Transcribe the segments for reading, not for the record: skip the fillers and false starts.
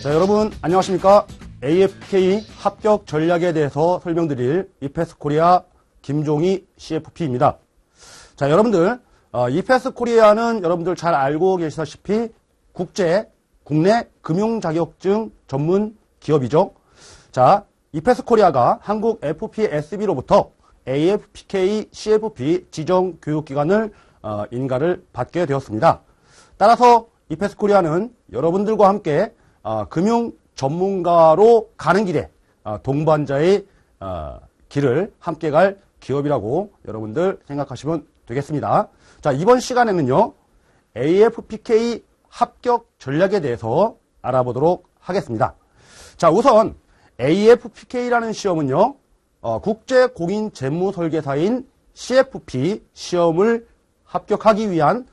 자, 여러분 안녕하십니까? AFK 합격 전략에 대해서 설명드릴 이패스코리아 김종희 CFP입니다. 자, 여러분들 이패스코리아는 여러분들 잘 알고 계시다시피 국내 금융 자격증 전문 기업이죠. 자, 이패스코리아가 한국 FPSB로부터 AFPK CFP 지정 교육기관을 인가를 받게 되었습니다. 따라서 이패스코리아는 여러분들과 함께 금융 전문가로 가는 길에 동반자의 길을 함께 갈 기업이라고 여러분들 생각하시면 되겠습니다. 자, 이번 시간에는요, AFPK 합격 전략에 대해서 알아보도록 하겠습니다. 자, 우선 AFPK라는 시험은요, 국제공인재무설계사인 CFP 시험을 합격하기 위한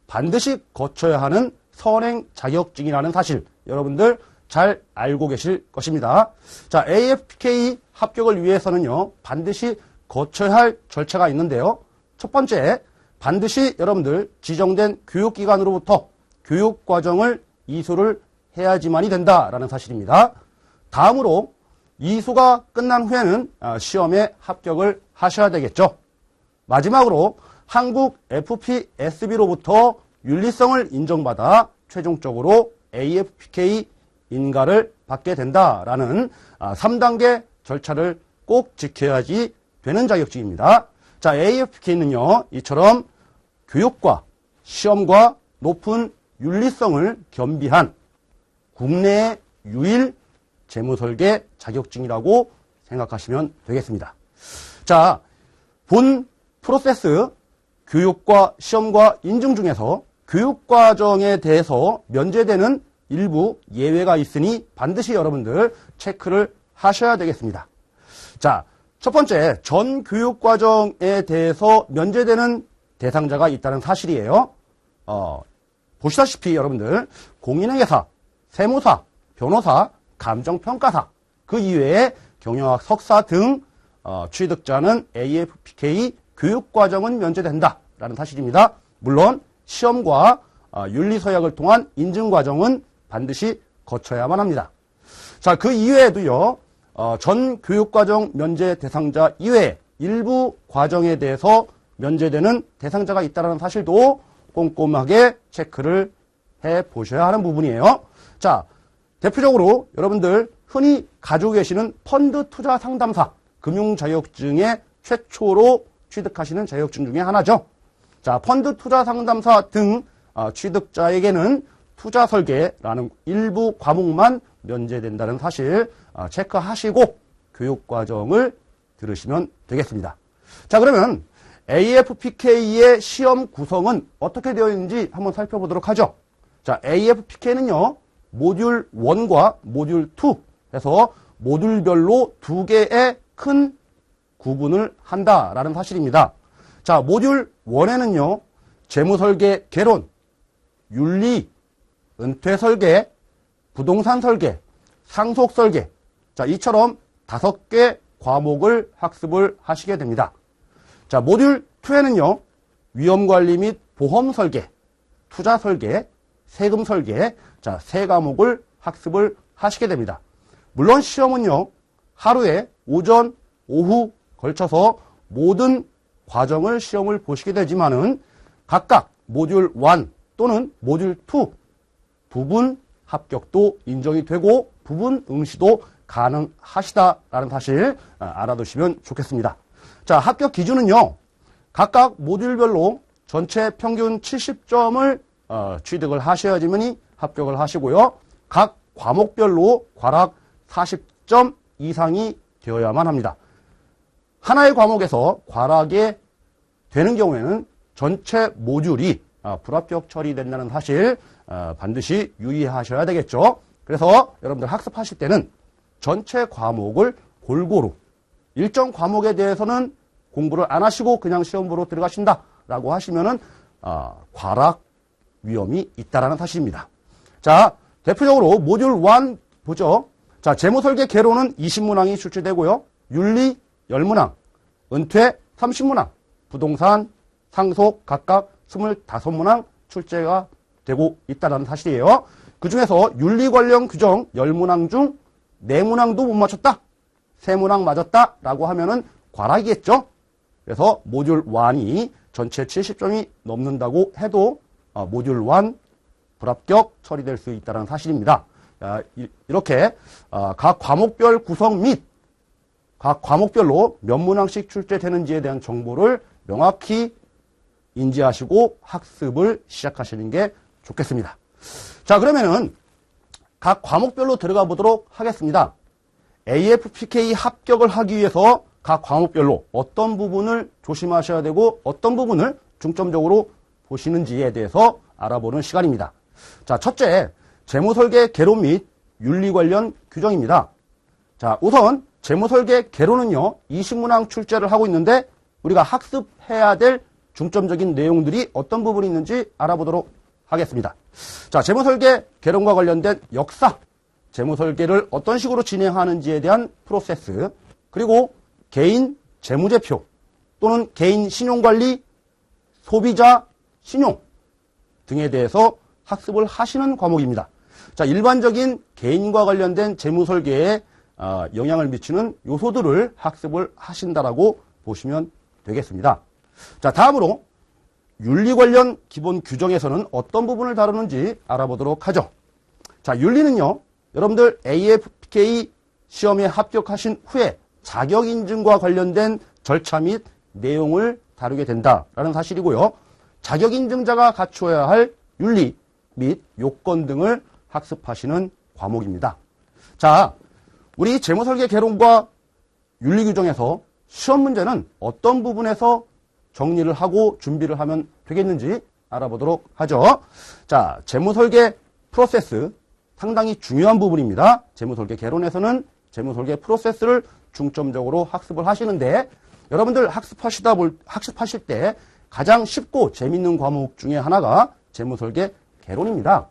반드시 거쳐야 하는 선행 자격증이라는 사실 여러분들 잘 알고 계실 것입니다. 자, AFPK 합격을 위해서는요, 반드시 거쳐야 할 절차가 있는데요. 첫 번째, 반드시 여러분들 지정된 교육기관으로부터 교육과정을 이수를 해야지만이 된다라는 사실입니다. 다음으로 이수가 끝난 후에는 시험에 합격을 하셔야 되겠죠. 마지막으로 한국 FPSB로부터 윤리성을 인정받아 최종적으로 AFPK 인가를 받게 된다라는 3단계 절차를 꼭 지켜야지 되는 자격증입니다. 자, AFPK는요, 이처럼 교육과 시험과 높은 윤리성을 겸비한 국내의 유일 재무설계 자격증이라고 생각하시면 되겠습니다. 자, 본 프로세스 교육과 시험과 인증 중에서 교육과정에 대해서 면제되는 일부 예외가 있으니 반드시 여러분들 체크를 하셔야 되겠습니다. 자, 첫 번째, 전 교육과정에 대해서 면제되는 대상자가 있다는 사실이에요. 보시다시피 여러분들 공인회계사, 세무사, 변호사, 감정평가사, 그 이외에 경영학 석사 등 취득자는 AFPK 교육과정은 면제된다라는 사실입니다. 물론 시험과 윤리서약을 통한 인증과정은 반드시 거쳐야만 합니다. 자, 그 이외에도요, 전 교육과정 면제 대상자 이외에 일부 과정에 대해서 면제되는 대상자가 있다는 사실도 꼼꼼하게 체크를 해보셔야 하는 부분이에요. 자, 대표적으로 여러분들 흔히 가지고 계시는 펀드 투자 상담사 금융 자격증의 최초로 취득하시는 자격증 중에 하나죠. 자, 펀드 투자 상담사 등 취득자에게는 투자 설계라는 일부 과목만 면제된다는 사실 체크하시고 교육과정을 들으시면 되겠습니다. 자, 그러면 AFPK의 시험 구성은 어떻게 되어 있는지 한번 살펴보도록 하죠. 자, AFPK는요, 모듈 1과 모듈 2 해서 모듈별로 두 개의 큰 구분을 한다라는 사실입니다. 자, 모듈 1에는요, 재무설계 개론, 윤리, 은퇴설계, 부동산 설계, 상속설계, 자, 이처럼 5개 과목을 학습을 하시게 됩니다. 자, 모듈 2에는요, 위험관리 및 보험 설계, 투자 설계, 세금 설계, 자, 3과목을 학습을 하시게 됩니다. 물론 시험은요, 하루에 오전, 오후 걸쳐서 모든 과정을 시험을 보시게 되지만은 각각 모듈 1 또는 모듈 2 부분 합격도 인정이 되고 부분 응시도 가능하시다라는 사실 알아두시면 좋겠습니다. 자, 합격 기준은요, 각각 모듈별로 전체 평균 70점을 취득을 하셔야지만이 합격을 하시고요. 각 과목별로 과락 40점 이상이 되어야만 합니다. 하나의 과목에서 과락이 되는 경우에는 전체 모듈이 불합격 처리된다는 사실 반드시 유의하셔야 되겠죠. 그래서 여러분들 학습하실 때는 전체 과목을 골고루 일정 과목에 대해서는 공부를 안 하시고 그냥 시험 보러 들어가신다라고 하시면은 과락 위험이 있다라는 사실입니다. 자, 대표적으로 모듈 1 보죠. 자, 재무설계 개론은 20문항이 출제되고요. 윤리 10문항, 은퇴 30문항, 부동산, 상속 각각 25문항 출제가 되고 있다는 사실이에요. 그 중에서 윤리 관련 규정 10문항 중 4문항도 못 맞췄다. 3문항 맞았다. 라고 하면은 과락이겠죠. 그래서 모듈 1이 전체 70점이 넘는다고 해도 모듈 1 불합격 처리될 수 있다는 사실입니다. 이렇게 각 과목별 구성 및 각 과목별로 몇 문항씩 출제되는지에 대한 정보를 명확히 인지하시고 학습을 시작하시는 게 좋겠습니다. 자, 그러면은 각 과목별로 들어가 보도록 하겠습니다. AFPK 합격을 하기 위해서 각 과목별로 어떤 부분을 조심하셔야 되고 어떤 부분을 중점적으로 보시는지에 대해서 알아보는 시간입니다. 자, 첫째, 재무설계 개론 및 윤리 관련 규정입니다. 자, 우선 재무설계 개론은요, 20문항 출제를 하고 있는데 우리가 학습해야 될 중점적인 내용들이 어떤 부분이 있는지 알아보도록 하겠습니다. 자, 재무설계 개론과 관련된 역사, 재무설계를 어떤 식으로 진행하는지에 대한 프로세스, 그리고 개인 재무제표 또는 개인 신용관리, 소비자 신용 등에 대해서 학습을 하시는 과목입니다. 자, 일반적인 개인과 관련된 재무설계에 영향을 미치는 요소들을 학습을 하신다라고 보시면 되겠습니다. 자, 다음으로 윤리 관련 기본 규정에서는 어떤 부분을 다루는지 알아보도록 하죠. 자, 윤리는요, 여러분들 AFPK 시험에 합격하신 후에 자격 인증과 관련된 절차 및 내용을 다루게 된다라는 사실이고요. 자격 인증자가 갖추어야 할 윤리 및 요건 등을 학습하시는 과목입니다. 자, 우리 재무설계 개론과 윤리 규정에서 시험 문제는 어떤 부분에서 정리를 하고 준비를 하면 되겠는지 알아보도록 하죠. 자, 재무설계 프로세스 상당히 중요한 부분입니다. 재무설계 개론에서는 재무설계 프로세스를 중점적으로 학습을 하시는데 여러분들 학습하실 때 가장 쉽고 재밌는 과목 중에 하나가 재무설계 개론입니다.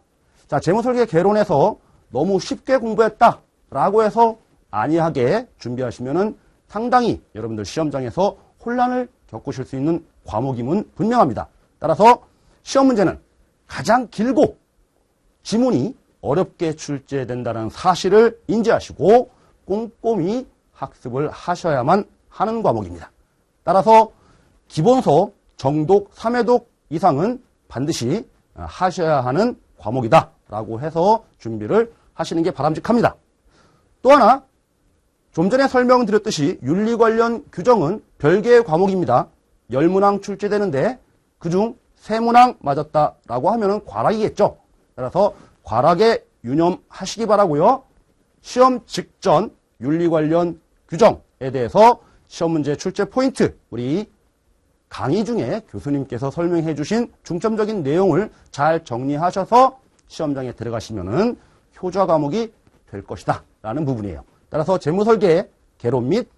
자, 재무설계 개론에서 너무 쉽게 공부했다라고 해서 안이하게 준비하시면은 상당히 여러분들 시험장에서 혼란을 겪으실 수 있는 과목임은 분명합니다. 따라서 시험 문제는 가장 길고 지문이 어렵게 출제된다는 사실을 인지하시고 꼼꼼히 학습을 하셔야만 하는 과목입니다. 따라서 기본서 정독 3회독 이상은 반드시 하셔야 하는 과목이다 라고 해서 준비를 하시는 게 바람직합니다. 또 하나, 좀 전에 설명드렸듯이 윤리 관련 규정은 별개의 과목입니다. 10문항 출제되는데 그중 3문항 맞았다라고 하면은 과락이겠죠. 따라서 과락에 유념하시기 바라고요. 시험 직전 윤리 관련 규정에 대해서 시험 문제 출제 포인트, 우리 강의 중에 교수님께서 설명해 주신 중점적인 내용을 잘 정리하셔서 시험장에 들어가시면은 효자 과목이 될 것이다 라는 부분이에요. 따라서 재무설계 개론 및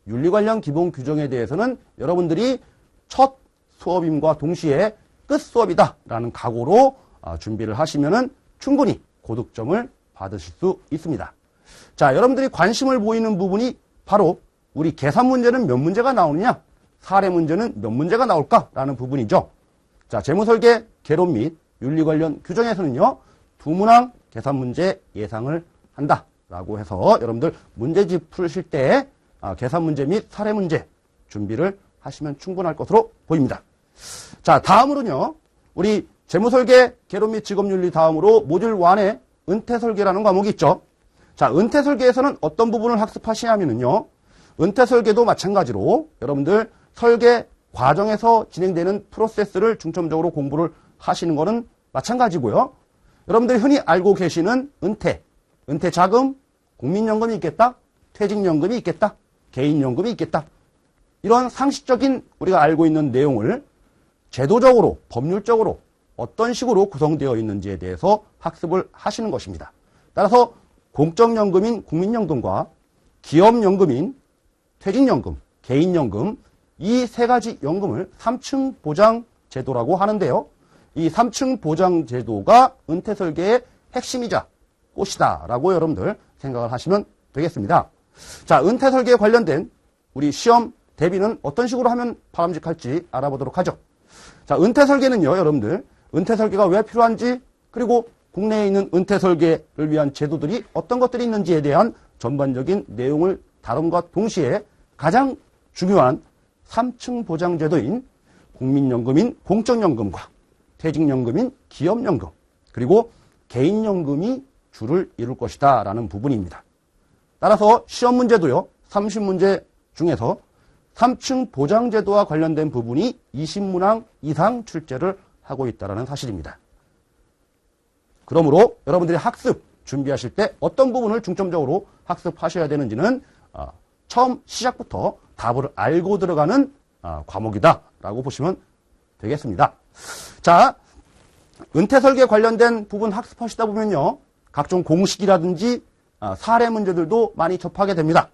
윤리 관련 기본 규정에 대해서는 여러분들이 첫 수업임과 동시에 끝 수업이다 라는 각오로 준비를 하시면은 충분히 고득점을 받으실 수 있습니다. 자, 여러분들이 관심을 보이는 부분이 바로 우리 계산 문제는 몇 문제가 나오느냐, 사례 문제는 몇 문제가 나올까라는 부분이죠. 자, 재무설계 개론 및 윤리 관련 규정에서는요, 2문항 계산 문제 예상을 한다라고 해서 여러분들 문제집 풀으실 때 계산 문제 및 사례 문제 준비를 하시면 충분할 것으로 보입니다. 자, 다음으로는요, 우리 재무설계 개론 및 직업윤리 다음으로 모듈 1의 은퇴설계라는 과목이 있죠. 자, 은퇴설계에서는 어떤 부분을 학습하시냐면요, 은퇴설계도 마찬가지로 여러분들 설계 과정에서 진행되는 프로세스를 중점적으로 공부를 하시는 것은 마찬가지고요. 여러분들이 흔히 알고 계시는 은퇴자금, 국민연금이 있겠다, 퇴직연금이 있겠다, 개인연금이 있겠다. 이런 상식적인 우리가 알고 있는 내용을 제도적으로, 법률적으로 어떤 식으로 구성되어 있는지에 대해서 학습을 하시는 것입니다. 따라서 공적연금인 국민연금과 기업연금인 퇴직연금, 개인연금, 이 세 가지 연금을 3층 보장제도라고 하는데요. 이 3층 보장제도가 은퇴설계의 핵심이자 꽃이다라고 여러분들 생각을 하시면 되겠습니다. 자, 은퇴설계에 관련된 우리 시험 대비는 어떤 식으로 하면 바람직할지 알아보도록 하죠. 자, 은퇴설계는요, 여러분들, 은퇴설계가 왜 필요한지, 그리고 국내에 있는 은퇴설계를 위한 제도들이 어떤 것들이 있는지에 대한 전반적인 내용을 다룬과 동시에 가장 중요한 3층 보장제도인 국민연금인 공적연금과 퇴직연금인 기업연금 그리고 개인연금이 주를 이룰 것이다 라는 부분입니다. 따라서 시험 문제도요. 30문제 중에서 3층 보장제도와 관련된 부분이 20문항 이상 출제를 하고 있다는 사실입니다. 그러므로 여러분들이 학습 준비하실 때 어떤 부분을 중점적으로 학습하셔야 되는지는 처음 시작부터 답을 알고 들어가는 과목이다라고 보시면 되겠습니다. 자, 은퇴설계 관련된 부분 학습하시다 보면요. 각종 공식이라든지 사례 문제들도 많이 접하게 됩니다.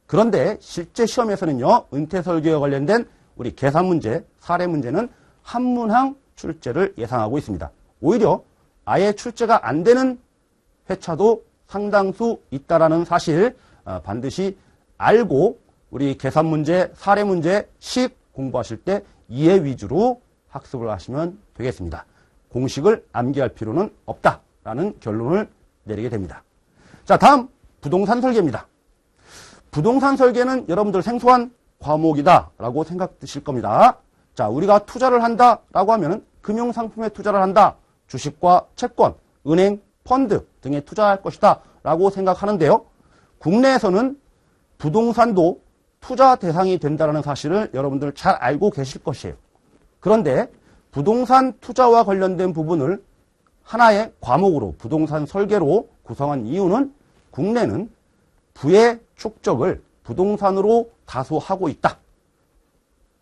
그런데 실제 시험에서는요. 은퇴설계와 관련된 우리 계산 문제, 사례 문제는 한 문항 출제를 예상하고 있습니다. 오히려 아예 출제가 안 되는 회차도 상당수 있다라는 사실 반드시 알고 우리 계산 문제, 사례 문제, 식 공부하실 때 이해 위주로 학습을 하시면 되겠습니다. 공식을 암기할 필요는 없다라는 결론을 내리게 됩니다. 자, 다음 부동산 설계입니다. 부동산 설계는 여러분들 생소한 과목이다라고 생각드실 겁니다. 자, 우리가 투자를 한다라고 하면은 금융상품에 투자를 한다. 주식과 채권, 은행, 펀드 등에 투자할 것이다 라고 생각하는데요. 국내에서는 부동산도 투자 대상이 된다는 사실을 여러분들 잘 알고 계실 것이에요. 그런데 부동산 투자와 관련된 부분을 하나의 과목으로 부동산 설계로 구성한 이유는 국내는 부의 축적을 부동산으로 다소 하고 있다.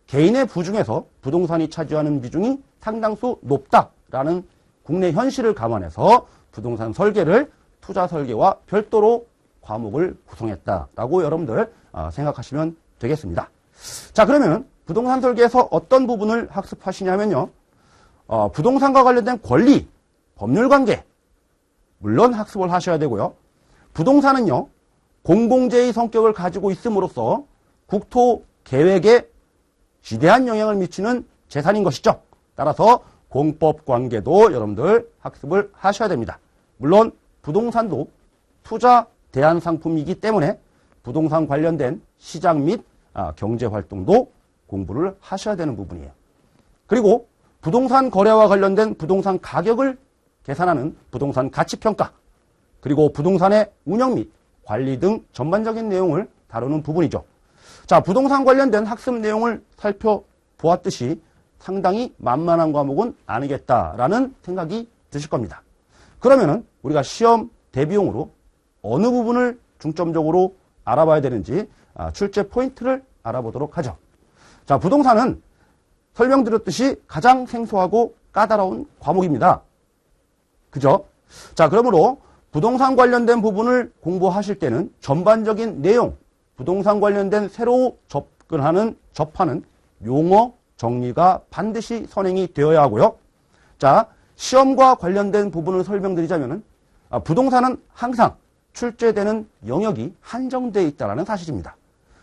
개인의 부 중에서 부동산이 차지하는 비중이 상당수 높다라는 국내 현실을 감안해서 부동산 설계를 투자 설계와 별도로 과목을 구성했다라고 여러분들 생각하시면 되겠습니다. 자, 그러면 부동산 설계에서 어떤 부분을 학습하시냐면요. 부동산과 관련된 권리, 법률 관계 물론 학습을 하셔야 되고요. 부동산은요. 공공재의 성격을 가지고 있음으로써 국토 계획에 지대한 영향을 미치는 재산인 것이죠. 따라서 공법 관계도 여러분들 학습을 하셔야 됩니다. 물론 부동산도 투자 대안 상품이기 때문에 부동산 관련된 시장 및 경제 활동도 공부를 하셔야 되는 부분이에요. 그리고 부동산 거래와 관련된 부동산 가격을 계산하는 부동산 가치평가, 그리고 부동산의 운영 및 관리 등 전반적인 내용을 다루는 부분이죠. 자, 부동산 관련된 학습 내용을 살펴보았듯이 상당히 만만한 과목은 아니겠다라는 생각이 드실 겁니다. 그러면은 우리가 시험 대비용으로 어느 부분을 중점적으로 알아봐야 되는지 출제 포인트를 알아보도록 하죠. 자, 부동산은 설명드렸듯이 가장 생소하고 까다로운 과목입니다. 그죠? 자, 그러므로 부동산 관련된 부분을 공부하실 때는 전반적인 내용, 부동산 관련된 새로 접하는 용어 정리가 반드시 선행이 되어야 하고요. 자, 시험과 관련된 부분을 설명드리자면은 부동산은 항상 출제되는 영역이 한정되어 있다는 사실입니다.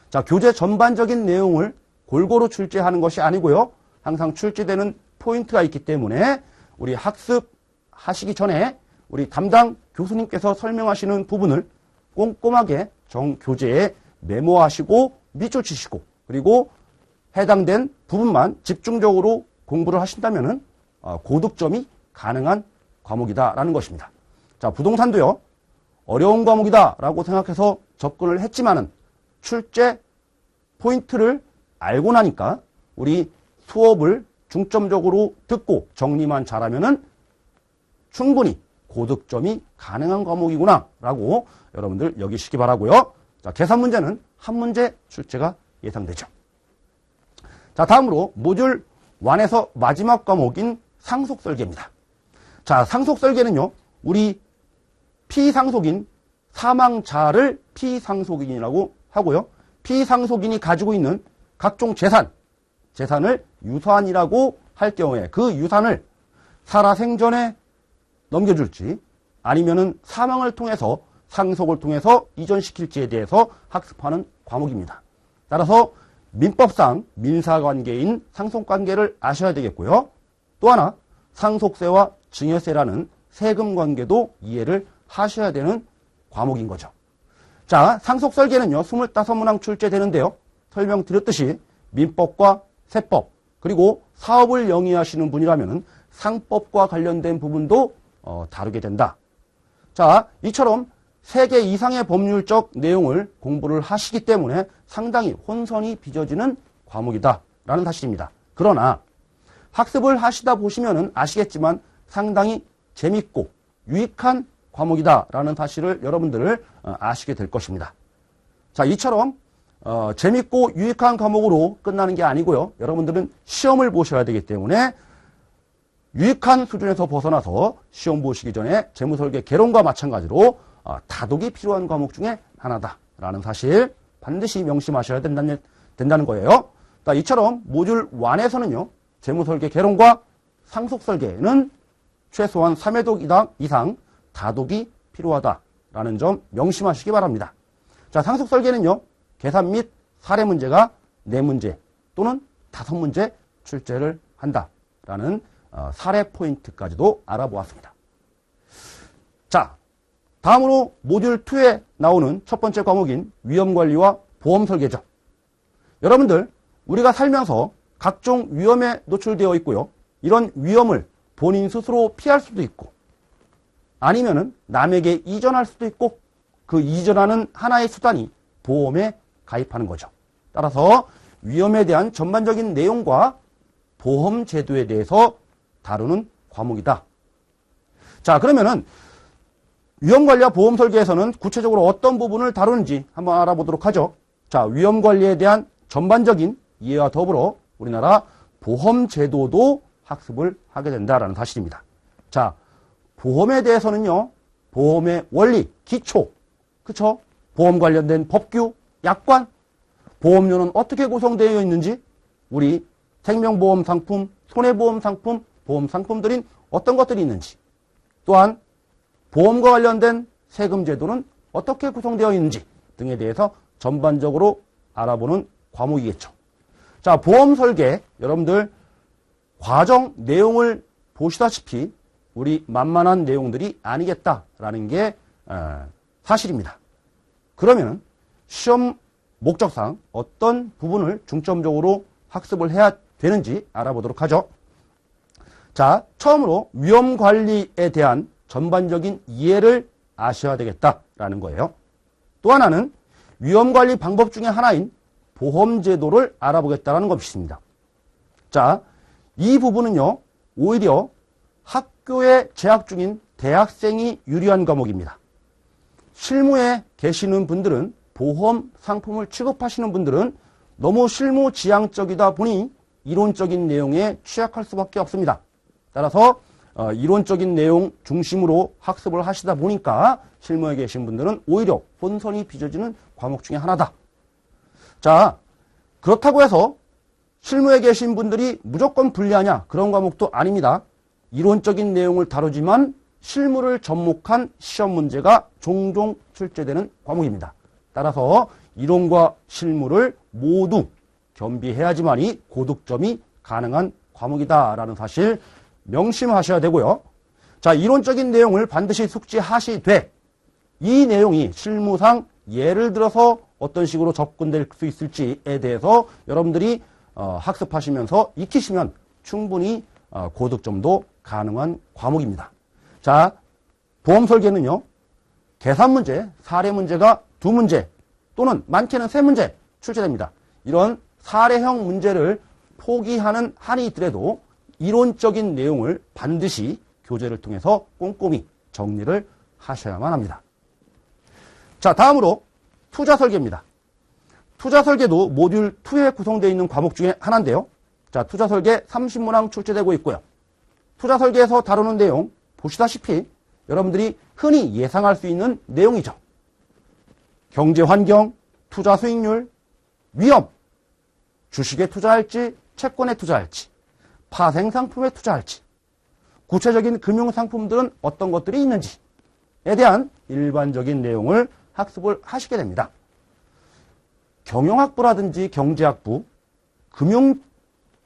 자, 교재 전반적인 내용을 골고루 출제하는 것이 아니고요. 항상 출제되는 포인트가 있기 때문에 우리 학습하시기 전에 우리 담당 교수님께서 설명하시는 부분을 꼼꼼하게 교재에 메모하시고 밑줄 치시고 그리고 해당된 부분만 집중적으로 공부를 하신다면은 고득점이 가능한 과목이다라는 것입니다. 자, 부동산도요. 어려운 과목이다라고 생각해서 접근을 했지만은 출제 포인트를 알고 나니까 우리 수업을 중점적으로 듣고 정리만 잘하면은 충분히 고득점이 가능한 과목이구나라고 여러분들 여기시기 바라고요. 자, 계산 문제는 한 문제 출제가 예상되죠. 자, 다음으로 모듈 1에서 마지막 과목인 상속설계입니다. 자, 상속설계는요. 우리 피상속인 사망자를 피상속인이라고 하고요. 피상속인이 가지고 있는 각종 재산을 유산이라고 할 경우에 그 유산을 살아생전에 넘겨줄지 아니면은 사망을 통해서 상속을 통해서 이전시킬지에 대해서 학습하는 과목입니다. 따라서 민법상 민사관계인 상속관계를 아셔야 되겠고요. 또 하나 상속세와 증여세라는 세금 관계도 이해를 하셔야 되는 과목인 거죠. 자, 상속설계는요, 25문항 출제되는데요. 설명드렸듯이 민법과 세법, 그리고 사업을 영위하시는 분이라면 상법과 관련된 부분도 다루게 된다. 자, 이처럼 3개 이상의 법률적 내용을 공부를 하시기 때문에 상당히 혼선이 빚어지는 과목이다라는 사실입니다. 그러나 학습을 하시다 보시면은 아시겠지만 상당히 재밌고 유익한 과목이다라는 사실을 여러분들 아시게 될 것입니다. 자, 이처럼 재밌고 유익한 과목으로 끝나는 게 아니고요. 여러분들은 시험을 보셔야 되기 때문에 유익한 수준에서 벗어나서 시험 보시기 전에 재무설계 개론과 마찬가지로 다독이 필요한 과목 중에 하나다라는 사실 반드시 명심하셔야 된다는 거예요. 자, 이처럼 모듈 1에서는요. 재무설계 개론과 상속설계는 최소한 3회독 이상 다독이 필요하다라는 점 명심하시기 바랍니다. 자, 상속설계는요. 계산 및 사례 문제가 4문제 또는 5문제 출제를 한다라는 사례 포인트까지도 알아보았습니다. 자, 다음으로 모듈 2에 나오는 첫 번째 과목인 위험관리와 보험설계죠. 여러분들, 우리가 살면서 각종 위험에 노출되어 있고요. 이런 위험을 본인 스스로 피할 수도 있고 아니면은 남에게 이전할 수도 있고 그 이전하는 하나의 수단이 보험에 가입하는 거죠. 따라서 위험에 대한 전반적인 내용과 보험 제도에 대해서 다루는 과목이다. 자, 그러면은 위험관리와 보험설계에서는 구체적으로 어떤 부분을 다루는지 한번 알아보도록 하죠. 자, 위험관리에 대한 전반적인 이해와 더불어 우리나라 보험제도도 학습을 하게 된다라는 사실입니다. 자, 보험에 대해서는요, 보험의 원리, 기초, 그쵸? 보험 관련된 법규, 약관, 보험료는 어떻게 구성되어 있는지, 우리 생명보험 상품, 손해보험 상품, 보험 상품들인 어떤 것들이 있는지, 또한 보험과 관련된 세금 제도는 어떻게 구성되어 있는지 등에 대해서 전반적으로 알아보는 과목이겠죠. 자, 보험 설계, 여러분들 과정 내용을 보시다시피 우리 만만한 내용들이 아니겠다라는 게 사실입니다. 그러면 시험 목적상 어떤 부분을 중점적으로 학습을 해야 되는지 알아보도록 하죠. 자, 처음으로 위험관리에 대한 전반적인 이해를 아셔야 되겠다라는 거예요. 또 하나는 위험관리 방법 중에 하나인 보험제도를 알아보겠다는 것입니다. 자, 이 부분은요, 오히려 학교에 재학 중인 대학생이 유리한 과목입니다. 실무에 계시는 분들은, 보험 상품을 취급하시는 분들은 너무 실무 지향적이다 보니 이론적인 내용에 취약할 수밖에 없습니다. 따라서 이론적인 내용 중심으로 학습을 하시다 보니까 실무에 계신 분들은 오히려 혼선이 빚어지는 과목 중에 하나다. 자, 그렇다고 해서 실무에 계신 분들이 무조건 불리하냐? 그런 과목도 아닙니다. 이론적인 내용을 다루지만 실무를 접목한 시험 문제가 종종 출제되는 과목입니다. 따라서 이론과 실무를 모두 겸비해야지만이 고득점이 가능한 과목이다라는 사실 명심하셔야 되고요. 자, 이론적인 내용을 반드시 숙지하시되 이 내용이 실무상 예를 들어서 어떤 식으로 접근될 수 있을지에 대해서 여러분들이 학습하시면서 익히시면 충분히 고득점도 가능한 과목입니다. 자, 보험 설계는요, 계산 문제, 사례 문제가 2문제 또는 많게는 3문제 출제됩니다. 이런 사례형 문제를 포기하는 한이 있더라도 이론적인 내용을 반드시 교재를 통해서 꼼꼼히 정리를 하셔야만 합니다. 자, 다음으로 투자 설계입니다. 투자 설계도 모듈 2에 구성되어 있는 과목 중에 하나인데요. 자, 투자 설계 30문항 출제되고 있고요. 투자 설계에서 다루는 내용 보시다시피 여러분들이 흔히 예상할 수 있는 내용이죠. 경제 환경, 투자 수익률, 위험, 주식에 투자할지, 채권에 투자할지, 파생 상품에 투자할지, 구체적인 금융 상품들은 어떤 것들이 있는지에 대한 일반적인 내용을 학습을 하시게 됩니다. 경영학부라든지 경제학부, 금융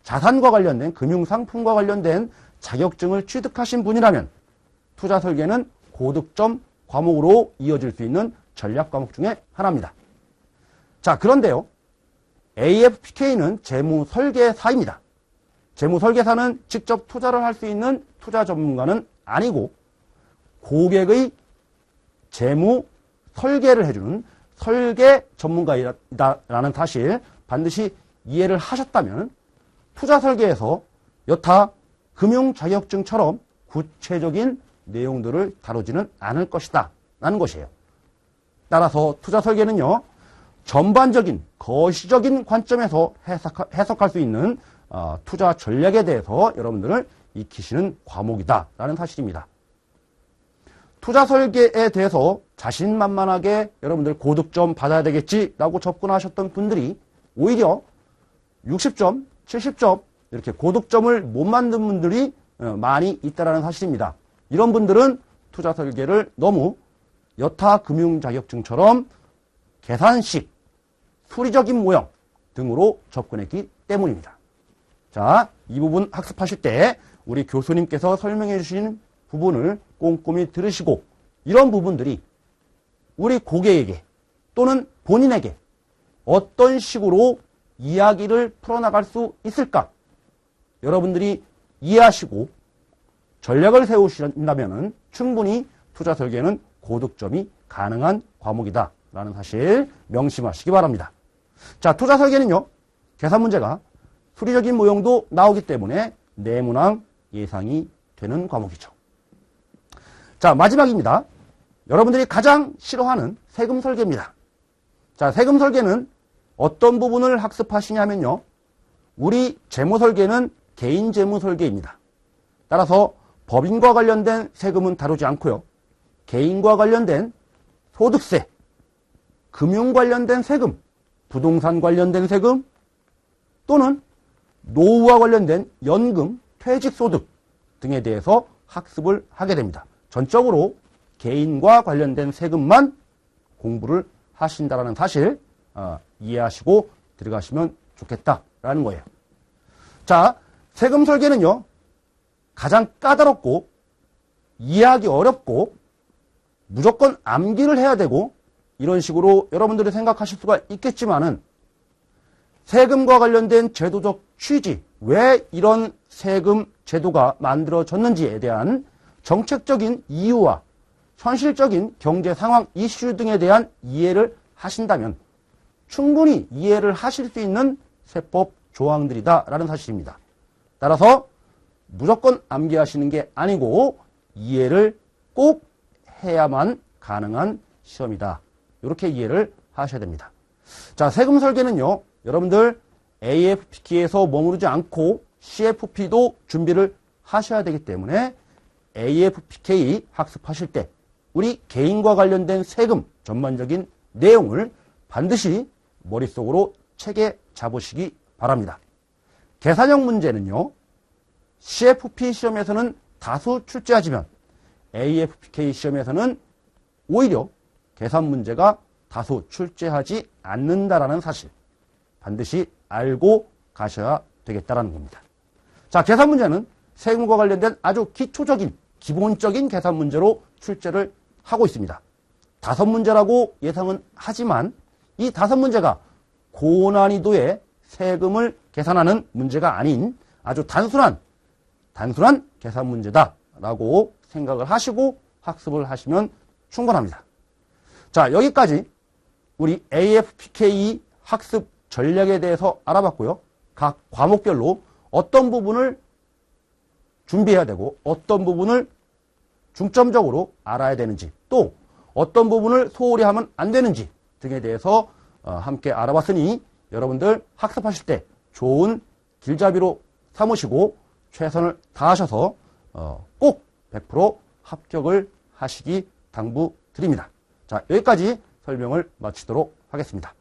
자산과 관련된 금융 상품과 관련된 자격증을 취득하신 분이라면 투자 설계는 고득점 과목으로 이어질 수 있는 전략 과목 중에 하나입니다. 자, 그런데요. AFPK는 재무 설계사입니다. 재무 설계사는 직접 투자를 할 수 있는 투자 전문가는 아니고 고객의 재무 설계를 해주는 설계 전문가이다라는 사실 반드시 이해를 하셨다면 투자 설계에서 여타 금융 자격증처럼 구체적인 내용들을 다루지는 않을 것이다 라는 것이에요. 따라서 투자 설계는요. 전반적인 거시적인 관점에서 해석할 수 있는 투자 전략에 대해서 여러분들을 익히시는 과목이다 라는 사실입니다. 투자 설계에 대해서 자신만만하게 여러분들 고득점 받아야 되겠지라고 접근하셨던 분들이 오히려 60점, 70점 이렇게 고득점을 못 만든 분들이 많이 있다라는 사실입니다. 이런 분들은 투자 설계를 너무 여타 금융 자격증처럼 계산식, 수리적인 모형 등으로 접근했기 때문입니다. 자, 이 부분 학습하실 때 우리 교수님께서 설명해 주신 부분을 꼼꼼히 들으시고 이런 부분들이 우리 고객에게 또는 본인에게 어떤 식으로 이야기를 풀어나갈 수 있을까? 여러분들이 이해하시고 전략을 세우신다면 충분히 투자 설계는 고득점이 가능한 과목이다 라는 사실 명심하시기 바랍니다. 자, 투자 설계는요. 계산 문제가 수리적인 모형도 나오기 때문에 내문항 예상이 되는 과목이죠. 자, 마지막입니다. 여러분들이 가장 싫어하는 세금 설계입니다. 자, 세금 설계는 어떤 부분을 학습하시냐면요. 우리 재무 설계는 개인 재무 설계입니다. 따라서 법인과 관련된 세금은 다루지 않고요. 개인과 관련된 소득세, 금융 관련된 세금, 부동산 관련된 세금 또는 노후와 관련된 연금, 퇴직소득 등에 대해서 학습을 하게 됩니다. 전적으로 개인과 관련된 세금만 공부를 하신다라는 사실 이해하시고 들어가시면 좋겠다라는 거예요. 자, 세금 설계는요. 가장 까다롭고 이해하기 어렵고 무조건 암기를 해야 되고 이런 식으로 여러분들이 생각하실 수가 있겠지만은 세금과 관련된 제도적 취지, 왜 이런 세금 제도가 만들어졌는지에 대한 정책적인 이유와 현실적인 경제 상황 이슈 등에 대한 이해를 하신다면 충분히 이해를 하실 수 있는 세법 조항들이다라는 사실입니다. 따라서 무조건 암기하시는 게 아니고 이해를 꼭 해야만 가능한 시험이다. 이렇게 이해를 하셔야 됩니다. 자, 세금 설계는요. 여러분들 AFPK에서 머무르지 않고 CFP도 준비를 하셔야 되기 때문에 AFPK 학습하실 때 우리 개인과 관련된 세금 전반적인 내용을 반드시 머릿속으로 책에 잡으시기 바랍니다. 계산형 문제는요. CFP 시험에서는 다수 출제하지만 AFPK 시험에서는 오히려 계산 문제가 다수 출제하지 않는다라는 사실 반드시 알고 가셔야 되겠다라는 겁니다. 자, 계산 문제는 세금과 관련된 아주 기초적인 기본적인 계산 문제로 출제를 하고 있습니다. 5문제라고 예상은 하지만 이 5문제가 고난이도의 세금을 계산하는 문제가 아닌 아주 단순한 계산 문제다라고 생각을 하시고 학습을 하시면 충분합니다. 자, 여기까지 우리 AFPK 학습 전략에 대해서 알아봤고요. 각 과목별로 어떤 부분을 준비해야 되고 어떤 부분을 중점적으로 알아야 되는지 또 어떤 부분을 소홀히 하면 안 되는지 등에 대해서 함께 알아봤으니 여러분들 학습하실 때 좋은 길잡이로 삼으시고 최선을 다하셔서 꼭 100% 합격을 하시기 당부드립니다. 자, 여기까지 설명을 마치도록 하겠습니다.